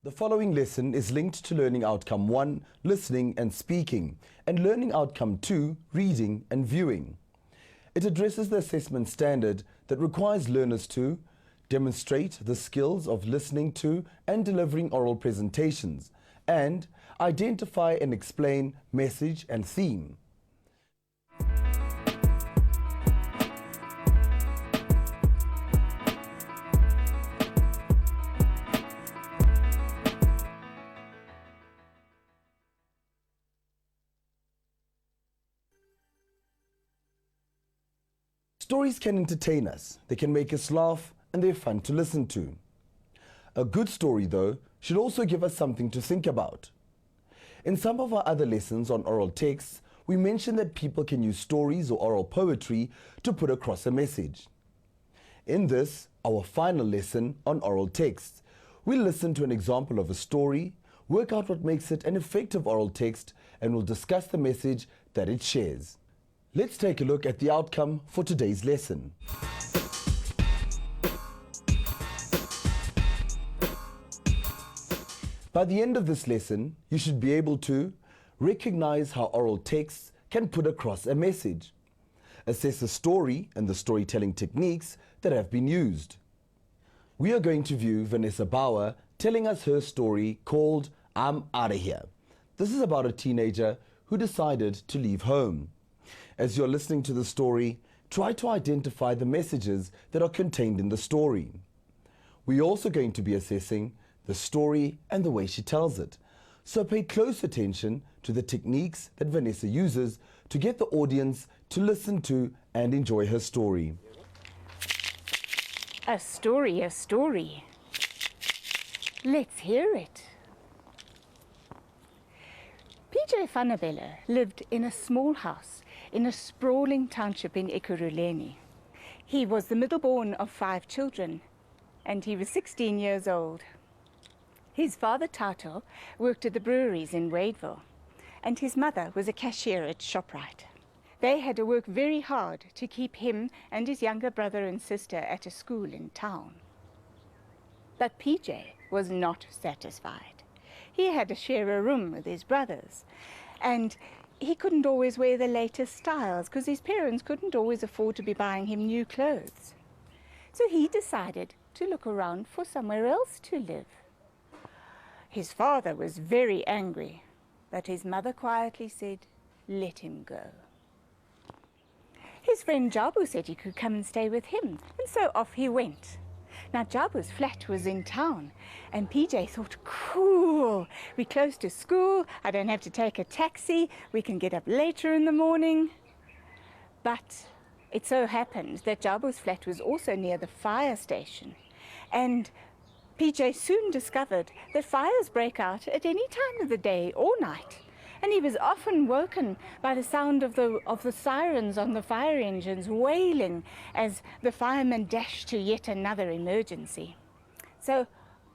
The following lesson is linked to Learning Outcome 1, Listening and Speaking, and Learning Outcome 2, Reading and Viewing. It addresses the assessment standard that requires learners to demonstrate the skills of listening to and delivering oral presentations, and identify and explain message and theme. Stories can entertain us, they can make us laugh, and they're fun to listen to. A good story, though, should also give us something to think about. In some of our other lessons on oral texts, we mentioned that people can use stories or oral poetry to put across a message. In this, our final lesson on oral texts, we'll listen to an example of a story, work out what makes it an effective oral text, and we'll discuss the message that it shares. Let's take a look at the outcome for today's lesson. By the end of this lesson, you should be able to recognize how oral texts can put across a message, assess the story and the storytelling techniques that have been used. We are going to view Vanessa Bauer telling us her story called I'm Outta Here. This is about a teenager who decided to leave home. As you're listening to the story, try to identify the messages that are contained in the story. We're also going to be assessing the story and the way she tells it. So pay close attention to the techniques that Vanessa uses to get the audience to listen to and enjoy her story. A story, a story. Let's hear it. PJ Vanabella lived in a small house in a sprawling township in Ekurhuleni. He was the middle-born of 5 children, and he was 16 years old. His father, Tato, worked at the breweries in Wadeville, and his mother was a cashier at Shoprite. They had to work very hard to keep him and his younger brother and sister at a school in town. But PJ was not satisfied. He had to share a room with his brothers, and he couldn't always wear the latest styles because his parents couldn't always afford to be buying him new clothes. So he decided to look around for somewhere else to live. His father was very angry, but his mother quietly said, let him go. His friend Jabu said he could come and stay with him, and so off he went. Now, Jabu's flat was in town, and PJ thought, cool, we're close to school, I don't have to take a taxi, we can get up later in the morning. But it so happened that Jabu's flat was also near the fire station, and PJ soon discovered that fires break out at any time of the day or night, and he was often woken by the sound of the sirens on the fire engines wailing as the firemen dashed to yet another emergency. So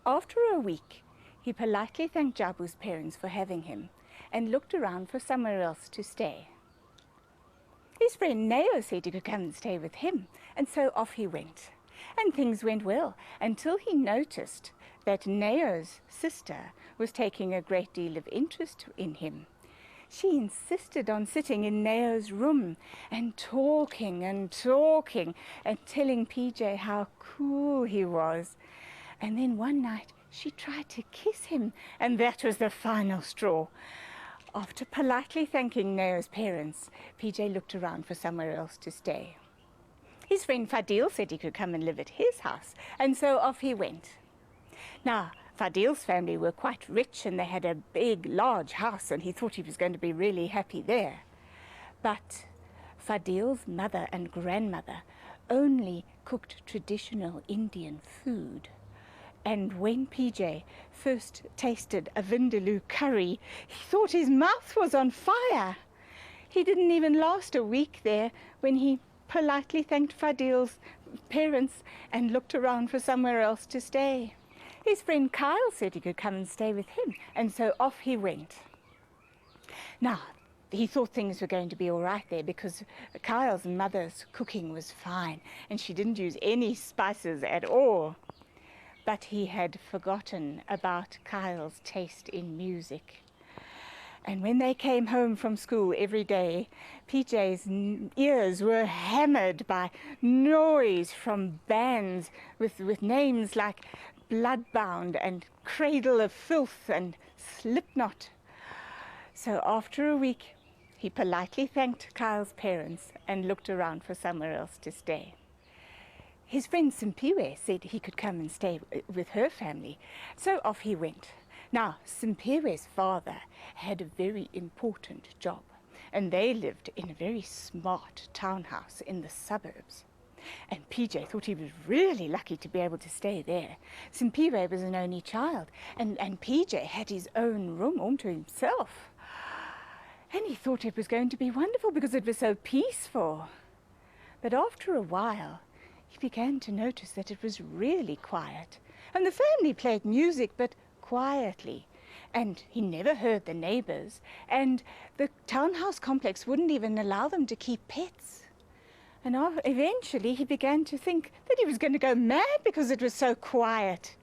after a week, he politely thanked Jabu's parents for having him and looked around for somewhere else to stay. His friend Neo said he could come and stay with him, and so off he went. And things went well until he noticed that Neo's sister was taking a great deal of interest in him. She insisted on sitting in Neo's room and talking and telling PJ how cool he was. And then one night she tried to kiss him, and that was the final straw. After politely thanking Neo's parents, PJ looked around for somewhere else to stay. His friend Fadil said he could come and live at his house, and so off he went. Now, Fadil's family were quite rich, and they had a big, large house, and he thought he was going to be really happy there. But Fadil's mother and grandmother only cooked traditional Indian food. And when PJ first tasted a Vindaloo curry, he thought his mouth was on fire. He didn't even last a week there when he politely thanked Fadil's parents and looked around for somewhere else to stay. His friend Kyle said he could come and stay with him, and so off he went. Now, he thought things were going to be all right there because Kyle's mother's cooking was fine, and she didn't use any spices at all. But he had forgotten about Kyle's taste in music. And when they came home from school every day, PJ's ears were hammered by noise from bands with names like Bloodbound and Cradle of Filth and Slipknot. So after a week, he politely thanked Kyle's parents and looked around for somewhere else to stay. His friend Simpiwe said he could come and stay with her family, so off he went. Now, Simpiwe's father had a very important job, and they lived in a very smart townhouse in the suburbs. And PJ thought he was really lucky to be able to stay there. Simpiwe was an only child, and PJ had his own room all to himself. And he thought it was going to be wonderful because it was so peaceful. But after a while, he began to notice that it was really quiet. And the family played music, but quietly. And he never heard the neighbors. And the townhouse complex wouldn't even allow them to keep pets. And eventually he began to think that he was going to go mad because it was so quiet.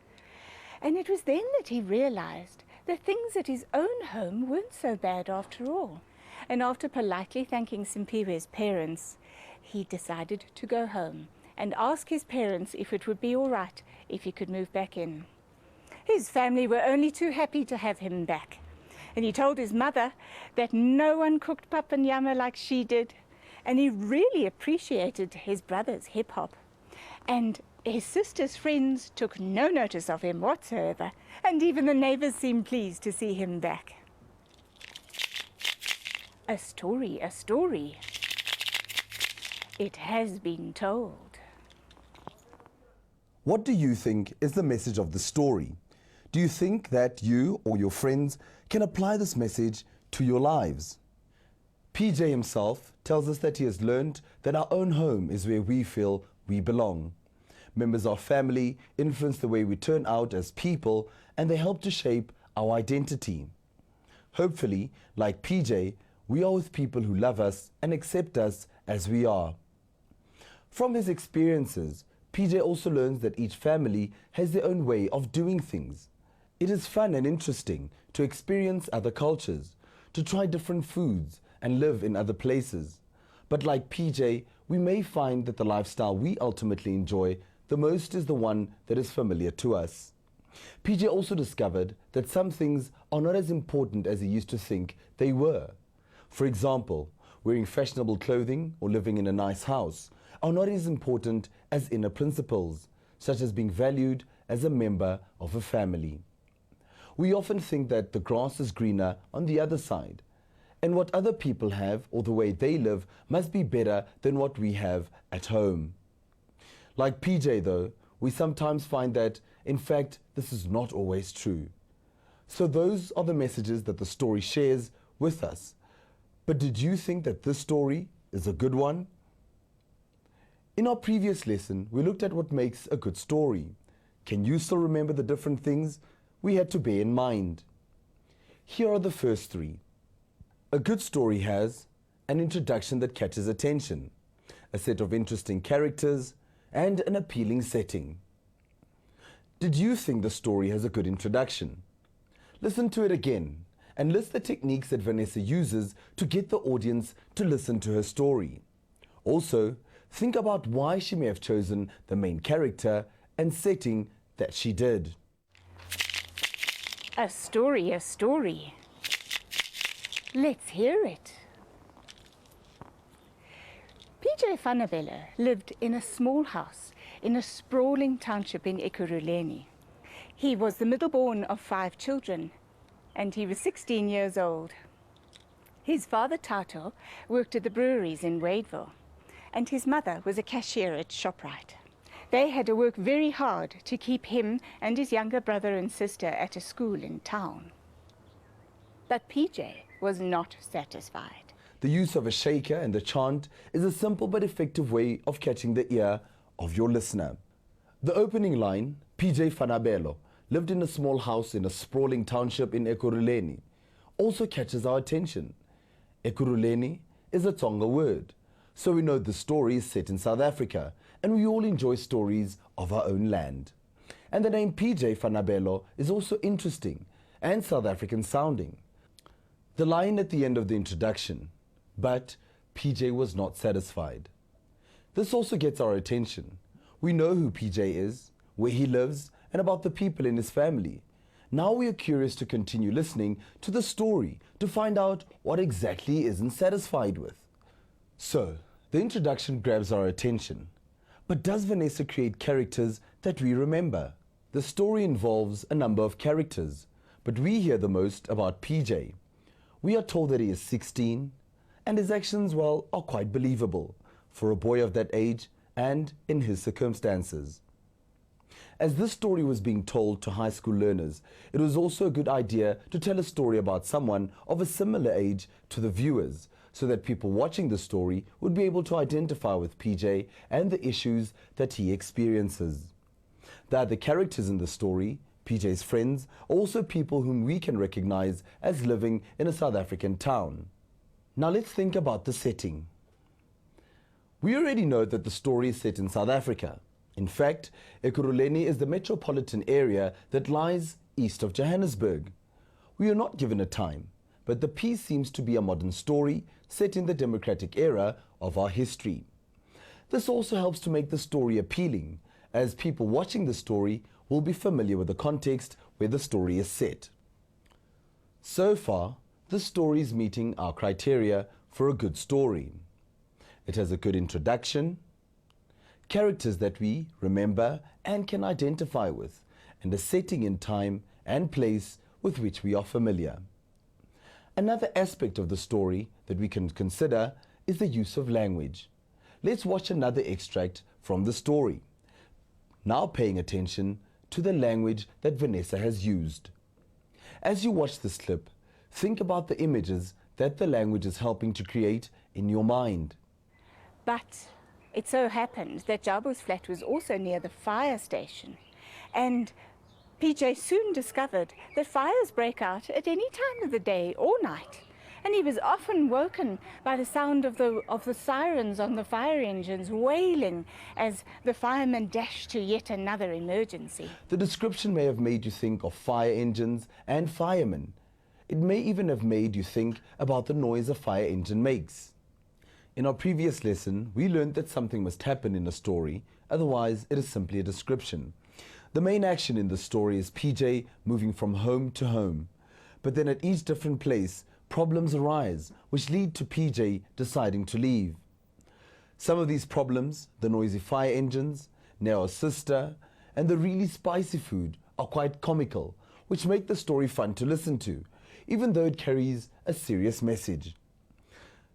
And it was then that he realized that things at his own home weren't so bad after all. And after politely thanking Simpiwe's parents, he decided to go home and ask his parents if it would be all right if he could move back in. His family were only too happy to have him back. And he told his mother that no one cooked pap and yama like she did. And he really appreciated his brother's hip-hop. And his sister's friends took no notice of him whatsoever. And even the neighbors seemed pleased to see him back. A story, a story. It has been told. What do you think is the message of the story? Do you think that you or your friends can apply this message to your lives? PJ himself tells us that he has learned that our own home is where we feel we belong. Members of family influence the way we turn out as people, and they help to shape our identity. Hopefully, like PJ, we are with people who love us and accept us as we are. From his experiences, PJ also learns that each family has their own way of doing things. It is fun and interesting to experience other cultures, to try different foods and live in other places. But like PJ, we may find that the lifestyle we ultimately enjoy the most is the one that is familiar to us. PJ also discovered that some things are not as important as he used to think they were. For example, wearing fashionable clothing or living in a nice house are not as important as inner principles, such as being valued as a member of a family. We often think that the grass is greener on the other side, and what other people have or the way they live must be better than what we have at home. Like PJ though, we sometimes find that, in fact, this is not always true. So those are the messages that the story shares with us. But did you think that this story is a good one? In our previous lesson, we looked at what makes a good story. Can you still remember the different things we had to bear in mind? Here are the first three. A good story has an introduction that catches attention, a set of interesting characters, and an appealing setting. Did you think the story has a good introduction? Listen to it again and list the techniques that Vanessa uses to get the audience to listen to her story. Also, think about why she may have chosen the main character and setting that she did. A story, a story. Let's hear it. PJ Fanabella lived in a small house in a sprawling township in Ekurhuleni. He was the middle-born of 5 children, and he was 16 years old. His father, Tato, worked at the breweries in Wadeville, and his mother was a cashier at ShopRite. They had to work very hard to keep him and his younger brother and sister at a school in town. But PJ was not satisfied. The use of a shaker and a chant is a simple but effective way of catching the ear of your listener. The opening line, PJ Fanabella lived in a small house in a sprawling township in Ekurhuleni, also catches our attention. Ekurhuleni is a Tonga word, so we know the story is set in South Africa, and we all enjoy stories of our own land. And the name PJ Fanabelo is also interesting and South African sounding. The line at the end of the introduction, but PJ was not satisfied. This also gets our attention. We know who PJ is, where he lives, and about the people in his family. Now we are curious to continue listening to the story to find out what exactly he isn't satisfied with. So, the introduction grabs our attention. But does Vanessa create characters that we remember? The story involves a number of characters, but we hear the most about PJ. We are told that he is 16, and his actions, well, are quite believable for a boy of that age and in his circumstances. As this story was being told to high school learners, it was also a good idea to tell a story about someone of a similar age to the viewers, so that people watching the story would be able to identify with PJ and the issues that he experiences. The other characters in the story, PJ's friends, are also people whom we can recognize as living in a South African town. Now let's think about the setting. We already know that the story is set in South Africa. In fact, Ekurhuleni is the metropolitan area that lies east of Johannesburg. We are not given a time, but the piece seems to be a modern story set in the democratic era of our history. This also helps to make the story appealing, as people watching the story will be familiar with the context where the story is set. So far, the story is meeting our criteria for a good story. It has a good introduction, characters that we remember and can identify with, and a setting in time and place with which we are familiar. Another aspect of the story that we can consider is the use of language. Let's watch another extract from the story, now paying attention to the language that Vanessa has used. As you watch this clip, think about the images that the language is helping to create in your mind. But it so happened that Jabu's flat was also near the fire station, and PJ soon discovered that fires break out at any time of the day or night, and he was often woken by the sound of the sirens on the fire engines wailing as the firemen dashed to yet another emergency. The description may have made you think of fire engines and firemen. It may even have made you think about the noise a fire engine makes. In our previous lesson, we learned that something must happen in a story, otherwise it is simply a description. The main action in the story is PJ moving from home to home, but then at each different place, problems arise which lead to PJ deciding to leave. Some of these problems, the noisy fire engines, Neo's sister, and the really spicy food are quite comical, which make the story fun to listen to, even though it carries a serious message.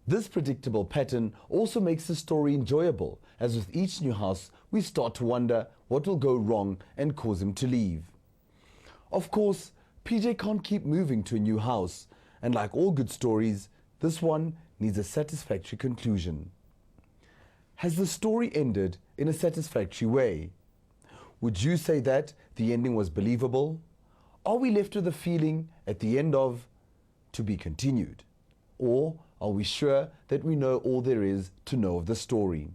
This predictable pattern also makes the story enjoyable, as with each new house we start to wonder what will go wrong and cause him to leave. Of course, PJ can't keep moving to a new house, and like all good stories, this one needs a satisfactory conclusion. Has the story ended in a satisfactory way? Would you say that the ending was believable? Are we left with a feeling at the end of to be continued? Or are we sure that we know all there is to know of the story?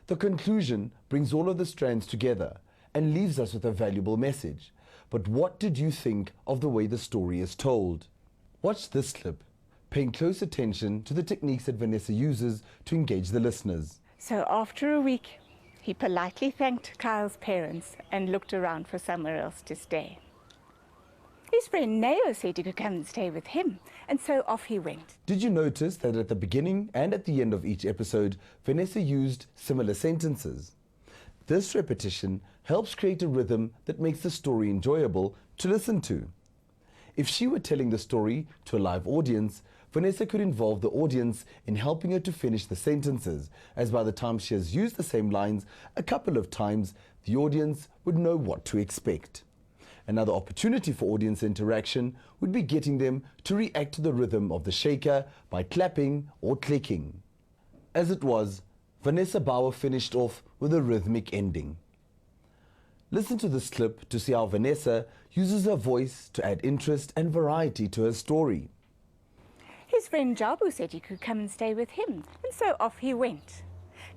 The conclusion brings all of the strands together and leaves us with a valuable message. But what did you think of the way the story is told? Watch this clip, paying close attention to the techniques that Vanessa uses to engage the listeners. So after a week, he politely thanked Kyle's parents and looked around for somewhere else to stay. His friend Neo said he could come and stay with him, and so off he went. Did you notice that at the beginning and at the end of each episode, Vanessa used similar sentences? This repetition helps create a rhythm that makes the story enjoyable to listen to. If she were telling the story to a live audience, Vanessa could involve the audience in helping her to finish the sentences, as by the time she has used the same lines a couple of times, the audience would know what to expect. Another opportunity for audience interaction would be getting them to react to the rhythm of the shaker by clapping or clicking. As it was, Vanessa Bauer finished off with a rhythmic ending. Listen to this clip to see how Vanessa uses her voice to add interest and variety to her story. His friend Jabu said he could come and stay with him, and so off he went.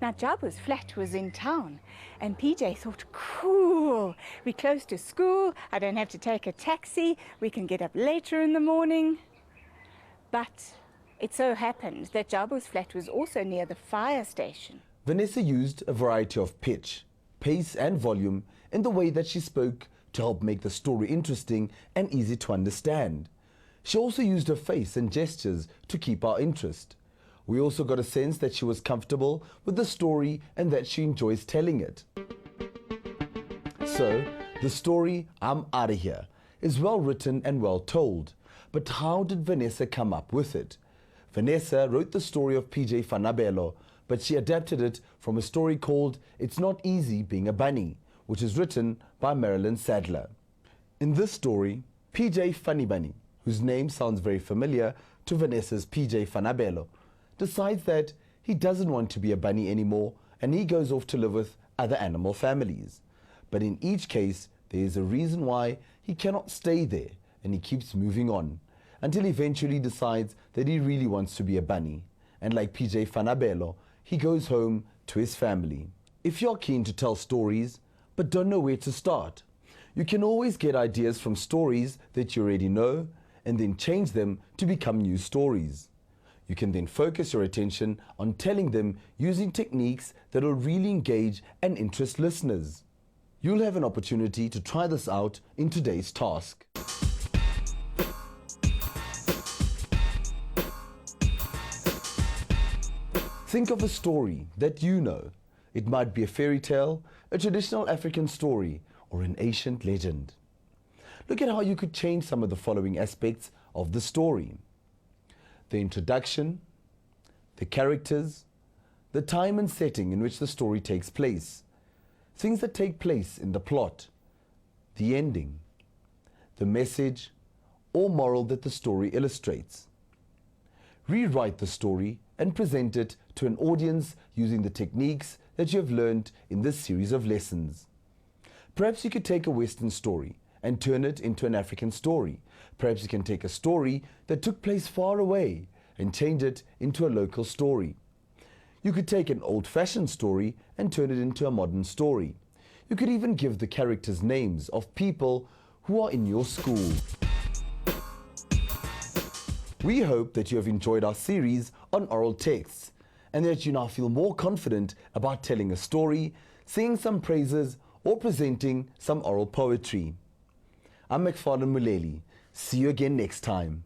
Now Jabu's flat was in town, and PJ thought, cool, we're close to school, I don't have to take a taxi, we can get up later in the morning. But it so happened that Jabu's flat was also near the fire station. Vanessa used a variety of pitch, pace and volume in the way that she spoke to help make the story interesting and easy to understand. She also used her face and gestures to keep our interest. We also got a sense that she was comfortable with the story and that she enjoys telling it. So, the story, I'm Outta Here, is well written and well told. But how did Vanessa come up with it? Vanessa wrote the story of PJ Fanabelo, but she adapted it from a story called It's Not Easy Being a Bunny, which is written by Marilyn Sadler. In this story, PJ Funny Bunny, whose name sounds very familiar to Vanessa's PJ Fanabelo, decides that he doesn't want to be a bunny anymore and he goes off to live with other animal families. But in each case, there is a reason why he cannot stay there and he keeps moving on until he eventually decides that he really wants to be a bunny. And like PJ Fanabelo, he goes home to his family. If you're keen to tell stories but don't know where to start, you can always get ideas from stories that you already know and then change them to become new stories. You can then focus your attention on telling them using techniques that will really engage and interest listeners. You'll have an opportunity to try this out in today's task. Think of a story that you know. It might be a fairy tale, a traditional African story, or an ancient legend. Look at how you could change some of the following aspects of the story: the introduction, the characters, the time and setting in which the story takes place, things that take place in the plot, the ending, the message or moral that the story illustrates. Rewrite the story and present it to an audience using the techniques that you have learned in this series of lessons. Perhaps you could take a Western story and turn it into an African story. Perhaps you can take a story that took place far away and change it into a local story. You could take an old-fashioned story and turn it into a modern story. You could even give the characters names of people who are in your school. We hope that you have enjoyed our series on oral texts and that you now feel more confident about telling a story, singing some praises, or presenting some oral poetry. I'm McFarlane Muleli. See you again next time.